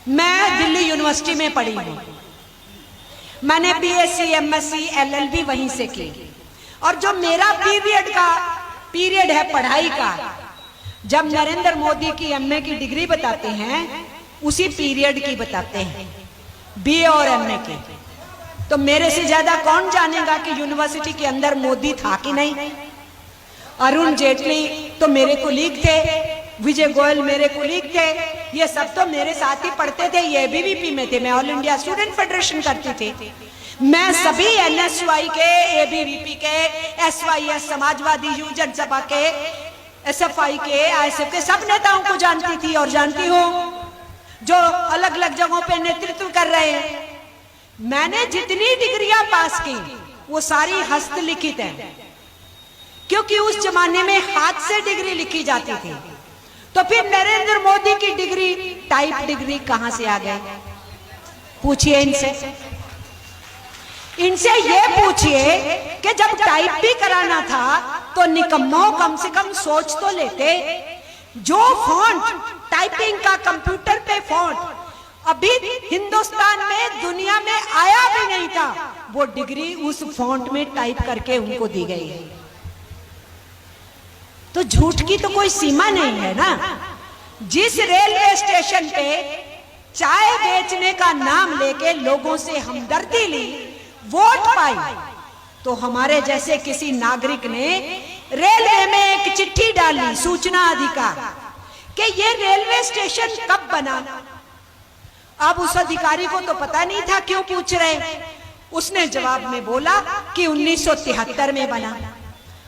मैं दिल्ली यूनिवर्सिटी में पढ़ी हूँ। मैंने बीएससी, एमएससी, एलएलबी वहीं से की। और जो मेरा पीरियड है पढ़ाई का, जब नरेंद्र मोदी की एमए की डिग्री बताते हैं उसी पीरियड की बताते हैं, बीए और एमए की। तो मेरे से ज्यादा कौन जानेगा कि यूनिवर्सिटी के अंदर मोदी था कि नहीं। अरुण जेटली तो मेरे कुलीग थे, विजय गोयल मेरे कुलीग थे, ये सब तो मेरे साथ ही पढ़ते थे। ये एबीवीपी में थे, मैं ऑल इंडिया स्टूडेंट फेडरेशन करती थी। मैं सभी एनएसवाई के, एबीवीपी के, एसवाईएस समाजवादी युवजन सभा के, एसएफआई के, आईएसएफ के सब नेताओं को जानती थी और जानती हूँ जो अलग अलग जगहों पे नेतृत्व कर रहे हैं। मैंने जितनी डिग्रियां पास की वो सारी हस्तलिखित हैं, क्योंकि उस जमाने में हाथ से डिग्री लिखी जाती थी। तो फिर नरेंद्र मोदी की डिग्री टाइप डिग्री कहां से आ गई? पूछिए इनसे ये पूछिए कि जब टाइप भी कराना था तो निकम्मों कम से कम सोच तो लेते। जो फॉन्ट टाइपिंग का कंप्यूटर पे फॉन्ट अभी हिंदुस्तान में दुनिया में आया भी नहीं था, वो डिग्री उस फॉन्ट में टाइप करके उनको दी गई है। तो झूठ की तो कोई सीमा नहीं है ना। जिस रेलवे स्टेशन पे चाय बेचने का नाम लेके लोगों से हमदर्दी ली, वोट पाई, तो हमारे जैसे किसी नागरिक ने रेलवे में एक चिट्ठी डाली, सूचना अधिकार, कि ये रेलवे स्टेशन कब बना। अब उस अधिकारी को तो पता नहीं था क्यों पूछ रहे। उसने जवाब में बोला कि 1973 में बना।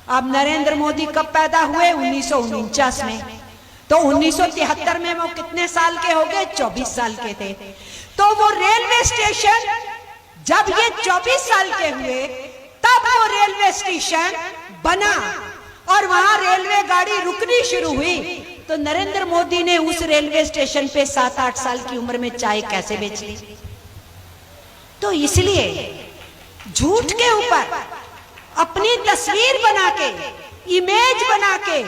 अब नरेंद्र मोदी कब पैदा हुए? 1949 में। तो 1973 में वो कितने साल के हो गए? 24 साल के थे। तो वो रेलवे स्टेशन जब ये 24 साल के हुए तब वो रेलवे स्टेशन बना और वहां रेलवे गाड़ी रुकनी शुरू हुई। तो नरेंद्र मोदी ने उस रेलवे स्टेशन पे 7-8 साल की उम्र में चाय कैसे बेच ली? तो इसलिए झूठ के ऊपर अपनी तस्वीर बना के, इमेज बना के,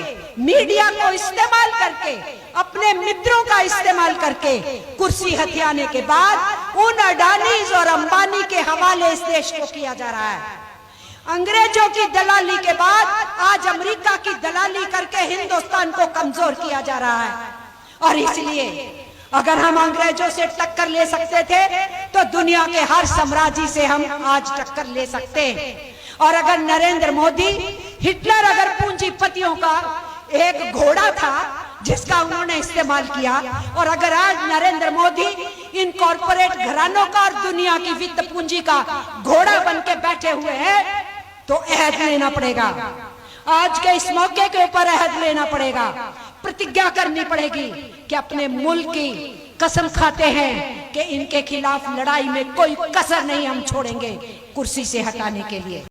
मीडिया को इस्तेमाल करके, अपने मित्रों का इस्तेमाल करके कुर्सी हथियाने के बाद उन अडानीज और अंबानी के हवाले इस देश को किया जा रहा है। अंग्रेजों की दलाली के बाद आज अमेरिका की दलाली करके हिंदुस्तान को कमजोर किया जा रहा है। और इसलिए अगर हम अंग्रेजों से टक्कर ले सकते थे तो दुनिया के हर साम्राज्य से हम आज टक्कर ले सकते हैं। और अगर नरेंद्र मोदी, हिटलर अगर पूंजीपतियों का एक घोड़ा था जिसका उन्होंने इस्तेमाल किया, और अगर आज नरेंद्र मोदी इन कॉरपोरेट घरानों का और दुनिया की वित्त पूंजी का घोड़ा बन के बैठे हुए हैं, तो अहद लेना पड़ेगा। आज के इस मौके के ऊपर अहद लेना पड़ेगा, प्रतिज्ञा करनी पड़ेगी कि अपने मुल्क की कसम खाते हैं कि इनके खिलाफ लड़ाई में कोई कसर नहीं हम छोड़ेंगे कुर्सी से हटाने के लिए।